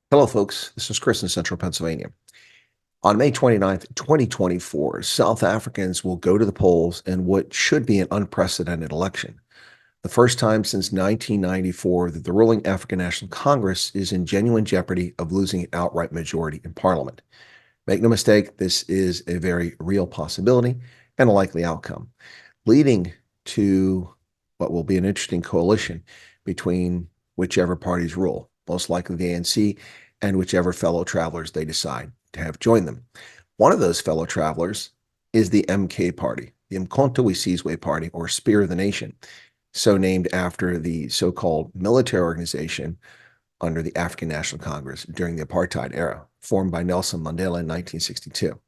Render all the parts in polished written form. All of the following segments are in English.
Hello, folks. This is Chris in Central Pennsylvania. On May 29th, 2024, South Africans will go to the polls in what should be an unprecedented election. The first time since 1994 that the ruling African National Congress is in genuine jeopardy of losing an outright majority in parliament. Make no mistake, this is a very real possibility and a likely outcome, leading to what will be an interesting coalition between whichever parties rule, most likely the ANC, and whichever fellow travelers they decide to have join them. One of those fellow travelers is the MK Party, the Mkhonto we Sizwe Party, or Spear of the Nation, so named after the so-called military organization under the African National Congress during the apartheid era, formed by Nelson Mandela in 1962.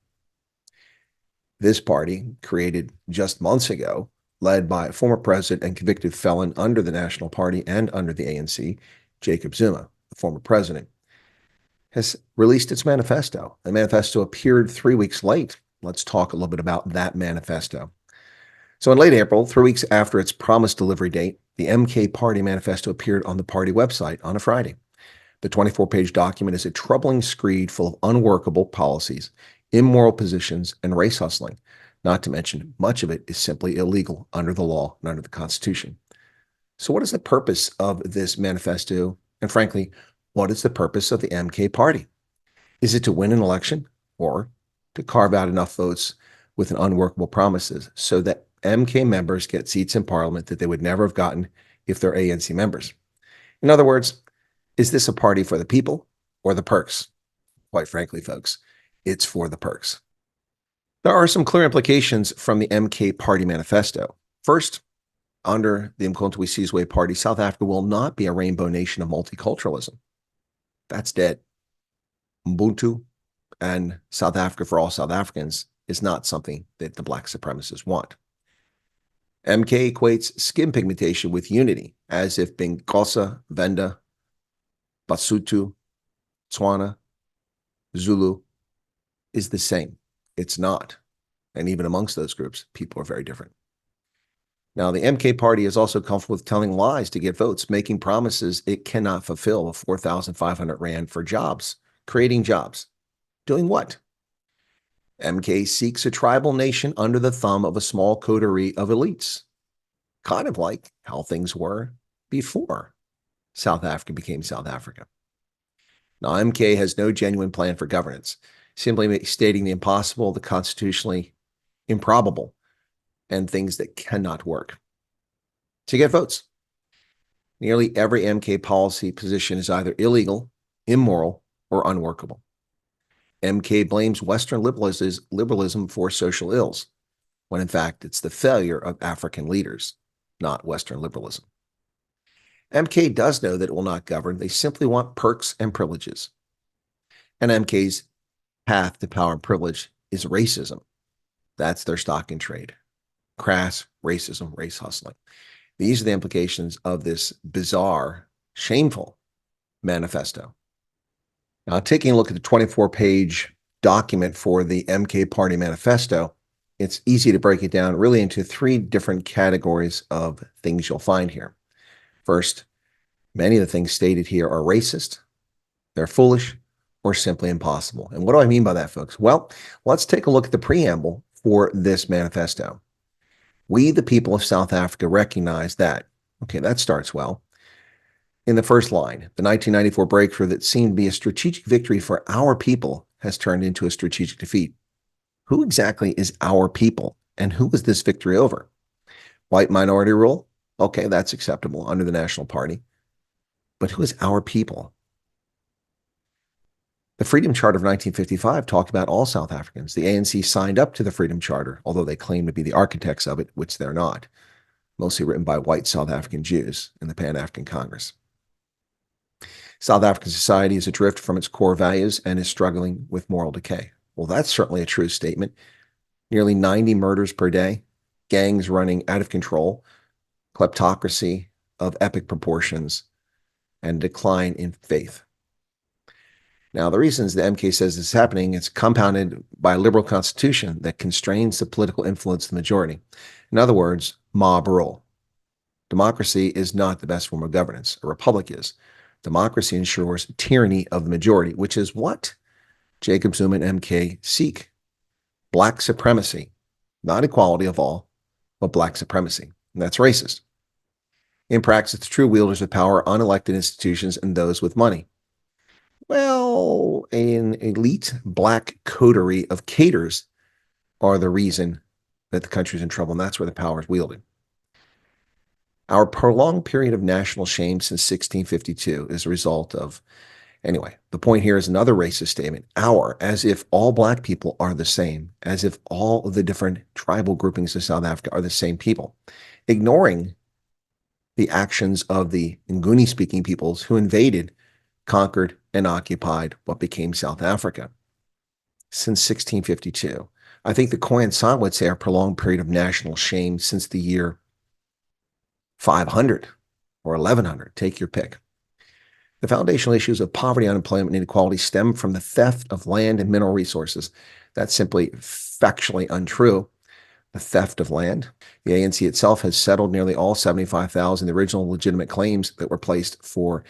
This party, created just months ago, led by former president and convicted felon under the National Party and under the ANC, Jacob Zuma, the former president, has released its manifesto. The manifesto appeared 3 weeks late. Let's talk a little bit about that manifesto. So in late April, 3 weeks after its promised delivery date, the MK Party manifesto appeared on the party website on a Friday. The 24-page document is a troubling screed full of unworkable policies, immoral positions, and race hustling. Not to mention, much of it is simply illegal under the law and under the Constitution. So what is the purpose of this manifesto? And frankly, what is the purpose of the MK Party? Is it to win an election or to carve out enough votes with an unworkable promises so that MK members get seats in parliament that they would never have gotten if they're ANC members? In other words, is this a party for the people or the perks? Quite frankly, folks, it's for the perks. There are some clear implications from the MK Party manifesto. First, under the Mkhonto we Sizwe Party, South Africa will not be a rainbow nation of multiculturalism. That's dead. Ubuntu and South Africa for all South Africans is not something that the black supremacists want. MK equates skin pigmentation with unity, as if being Xhosa, Venda, Basotho, Tswana, Zulu is the same. It's not. And even amongst those groups, people are very different. Now, the MK Party is also comfortable with telling lies to get votes, making promises it cannot fulfill of 4,500 Rand for jobs, creating jobs. Doing what? MK seeks a tribal nation under the thumb of a small coterie of elites, kind of like how things were before South Africa became South Africa. Now, MK has no genuine plan for governance, simply stating the impossible, the constitutionally improbable, and things that cannot work to get votes. Nearly every MK policy position is either illegal, immoral, or unworkable. MK blames Western liberalism for social ills, when in fact it's the failure of African leaders, not Western liberalism. MK does know that it will not govern. They simply want perks and privileges. And MK's path to power and privilege is racism. That's their stock in trade. Crass racism, race hustling. These are the implications of this bizarre, shameful manifesto. Now, taking a look at the 24-page document for the MK Party manifesto, it's easy to break it down really into 3 different categories of things you'll find here. First, many of the things stated here are racist, they're foolish, or simply impossible. And what do I mean by that, folks? Well, let's take a look at the preamble for this manifesto. We, the people of South Africa, recognize that, okay, that starts well. In the first line, the 1994 breakthrough that seemed to be a strategic victory for our people has turned into a strategic defeat. Who exactly is our people, and who is this victory over? White minority rule? Okay, that's acceptable under the National Party. But who is our people? The Freedom Charter of 1955 talked about all South Africans. The ANC signed up to the Freedom Charter, although they claim to be the architects of it, which they're not. Mostly written by white South African Jews in the Pan-African Congress. South African society is adrift from its core values and is struggling with moral decay. Well, that's certainly a true statement. Nearly 90 murders per day, gangs running out of control, kleptocracy of epic proportions, and decline in faith. Now, the reasons the MK says this is happening, it's compounded by a liberal constitution that constrains the political influence of the majority. In other words, mob rule. Democracy is not the best form of governance. A republic is. Democracy ensures tyranny of the majority, which is what Jacob Zuma and MK seek. Black supremacy, not equality of all, but black supremacy. And that's racist. In practice, the true wielders of power are unelected institutions and those with money. Well, an elite black coterie of caters are the reason that the country's in trouble, and that's where the power is wielded. Our prolonged period of national shame since 1652 is a result of, anyway, the point here is another racist statement, as if all black people are the same, as if all of the different tribal groupings of South Africa are the same people, ignoring the actions of the Nguni-speaking peoples who invaded, conquered, and occupied what became South Africa since 1652. I think the Khoisan San would say a prolonged period of national shame since the year 500 or 1100, take your pick. The foundational issues of poverty, unemployment, and inequality stem from the theft of land and mineral resources. That's simply factually untrue. The theft of land. The ANC itself has settled nearly all 75,000 the original legitimate claims that were placed for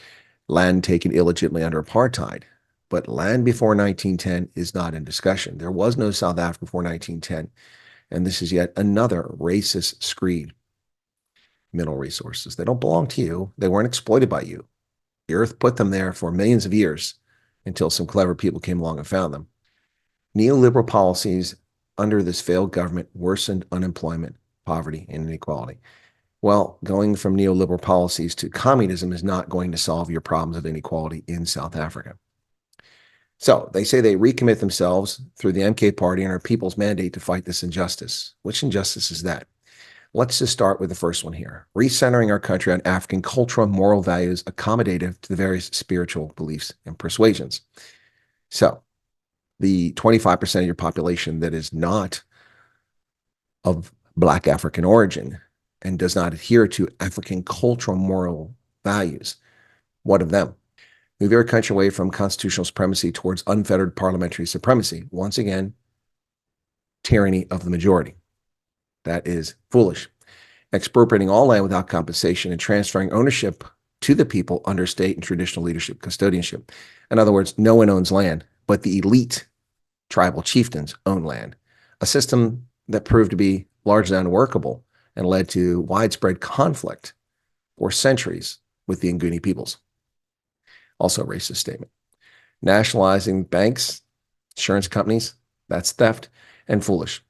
land taken illegitimately under apartheid. But land before 1910 is not in discussion. There was no South Africa before 1910, and this is yet another racist screed. Mineral resources. They don't belong to you. They weren't exploited by you. The earth put them there for millions of years until some clever people came along and found them. Neoliberal policies under this failed government worsened unemployment, poverty, and inequality. Well, going from neoliberal policies to communism is not going to solve your problems of inequality in South Africa. So they say they recommit themselves through the MK Party and our people's mandate to fight this injustice. Which injustice is that? Let's just start with the first one here. Recentering our country on African cultural and moral values accommodative to the various spiritual beliefs and persuasions. So the 25% of your population that is not of Black African origin and does not adhere to African cultural moral values, what of them? Move our country away from constitutional supremacy towards unfettered parliamentary supremacy. Once again, tyranny of the majority. That is foolish. Expropriating all land without compensation and transferring ownership to the people under state and traditional leadership custodianship. In other words, no one owns land, but the elite tribal chieftains own land. A system that proved to be largely unworkable and led to widespread conflict for centuries with the Nguni peoples. Also a racist statement. Nationalizing banks, insurance companies, that's theft and foolish.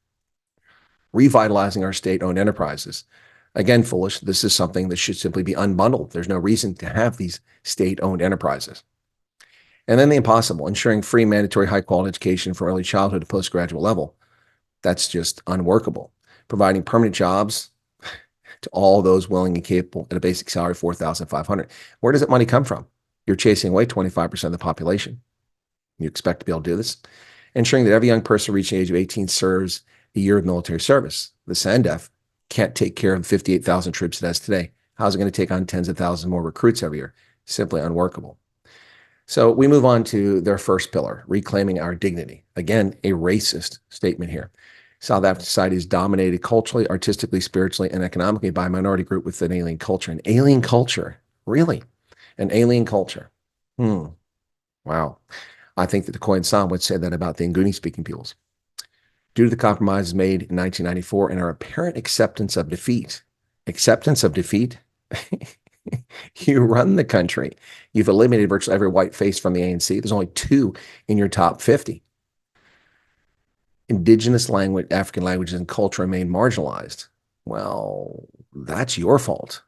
Revitalizing our state-owned enterprises. Again, foolish. This is something that should simply be unbundled. There's no reason to have these state-owned enterprises. And then the impossible, ensuring free, mandatory, high-quality education from early childhood to postgraduate level. That's just unworkable. Providing permanent jobs to all those willing and capable at a basic salary of $4,500. Where does that money come from? You're chasing away 25% of the population. You expect to be able to do this? Ensuring that every young person reaching the age of 18 serves a year of military service. The SANDF can't take care of the 58,000 troops it has today. How's it going to take on tens of thousands more recruits every year? Simply unworkable. So we move on to their first pillar, reclaiming our dignity. Again, a racist statement here. South African society is dominated culturally, artistically, spiritually, and economically by a minority group with an alien culture. An alien culture? Really? An alien culture? Wow. I think that the Khoisan San would say that about the Nguni-speaking peoples. Due to the compromises made in 1994 and our apparent acceptance of defeat. Acceptance of defeat? You run the country. You've eliminated virtually every white face from the ANC. There's only 2 in your top 50. Indigenous language, African languages and culture remain marginalized. Well, that's your fault.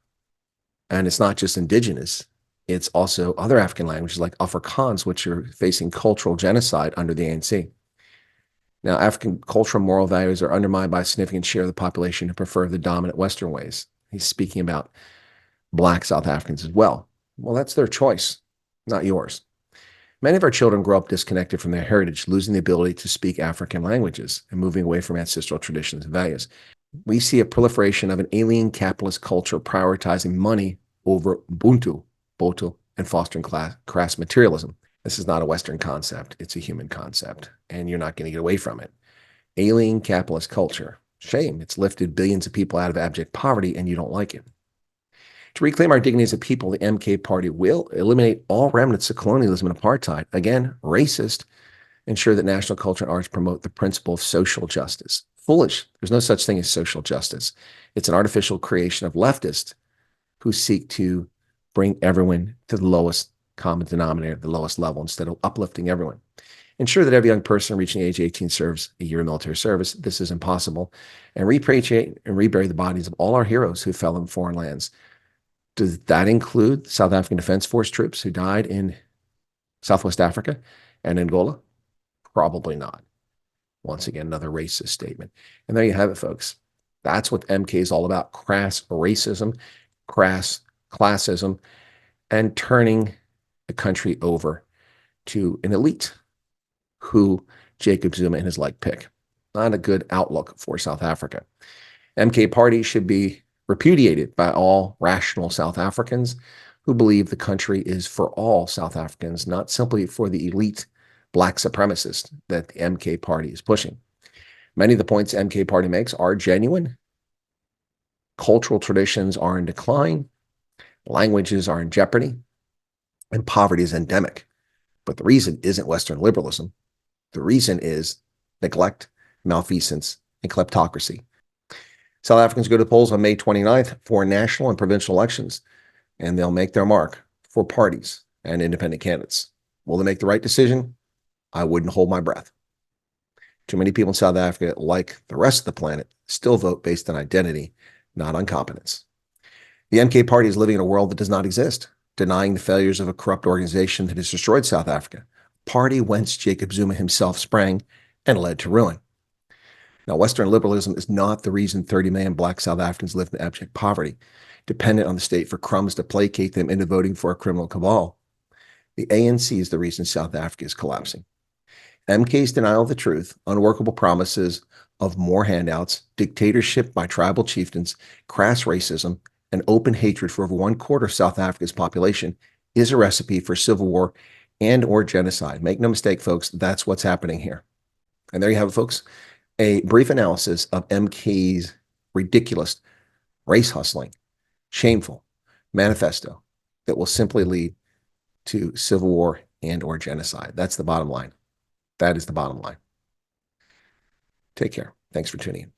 And it's not just indigenous. It's also other African languages like Afrikaans, which are facing cultural genocide under the ANC. Now, African cultural moral values are undermined by a significant share of the population who prefer the dominant Western ways. He's speaking about Black South Africans as well. Well, that's their choice, not yours. Many of our children grow up disconnected from their heritage, losing the ability to speak African languages and moving away from ancestral traditions and values. We see a proliferation of an alien capitalist culture prioritizing money over Ubuntu, Boto, and fostering crass materialism. This is not a Western concept. It's a human concept, and you're not going to get away from it. Alien capitalist culture. Shame. It's lifted billions of people out of abject poverty, and you don't like it. To reclaim our dignity as a people, the MK Party will eliminate all remnants of colonialism and apartheid. Again, racist. Ensure that national culture and arts promote the principle of social justice. Foolish. There's no such thing as social justice. It's an artificial creation of leftists who seek to bring everyone to the lowest common denominator, the lowest level, instead of uplifting everyone. Ensure that every young person reaching age 18 serves a year of military service. This is impossible. And repatriate and rebury the bodies of all our heroes who fell in foreign lands. Does that include South African Defense Force troops who died in Southwest Africa and Angola? Probably not. Once again, another racist statement. And there you have it, folks. That's what MK is all about: crass racism, crass classism, and turning the country over to an elite who Jacob Zuma and his like pick. Not a good outlook for South Africa. MK Party should be repudiated by all rational South Africans who believe the country is for all South Africans, not simply for the elite Black supremacists that the MK Party is pushing. Many of the points MK Party makes are genuine. Cultural traditions are in decline. Languages are in jeopardy. And poverty is endemic. But the reason isn't Western liberalism. The reason is neglect, malfeasance, and kleptocracy. South Africans go to the polls on May 29th for national and provincial elections, and they'll make their mark for parties and independent candidates. Will they make the right decision? I wouldn't hold my breath. Too many people in South Africa, like the rest of the planet, still vote based on identity, not on competence. The MK Party is living in a world that does not exist, denying the failures of a corrupt organization that has destroyed South Africa, a party whence Jacob Zuma himself sprang and led to ruin. Now, Western liberalism is not the reason 30 million Black South Africans live in abject poverty, dependent on the state for crumbs to placate them into voting for a criminal cabal. The ANC is the reason South Africa is collapsing. MK's denial of the truth, unworkable promises of more handouts, dictatorship by tribal chieftains, crass racism, and open hatred for over 1/4 of South Africa's population is a recipe for civil war and or genocide. Make no mistake, folks, that's what's happening here. And there you have it, folks. A brief analysis of MK's ridiculous, race hustling, shameful manifesto that will simply lead to civil war and or genocide. That's the bottom line. That is the bottom line. Take care. Thanks for tuning in.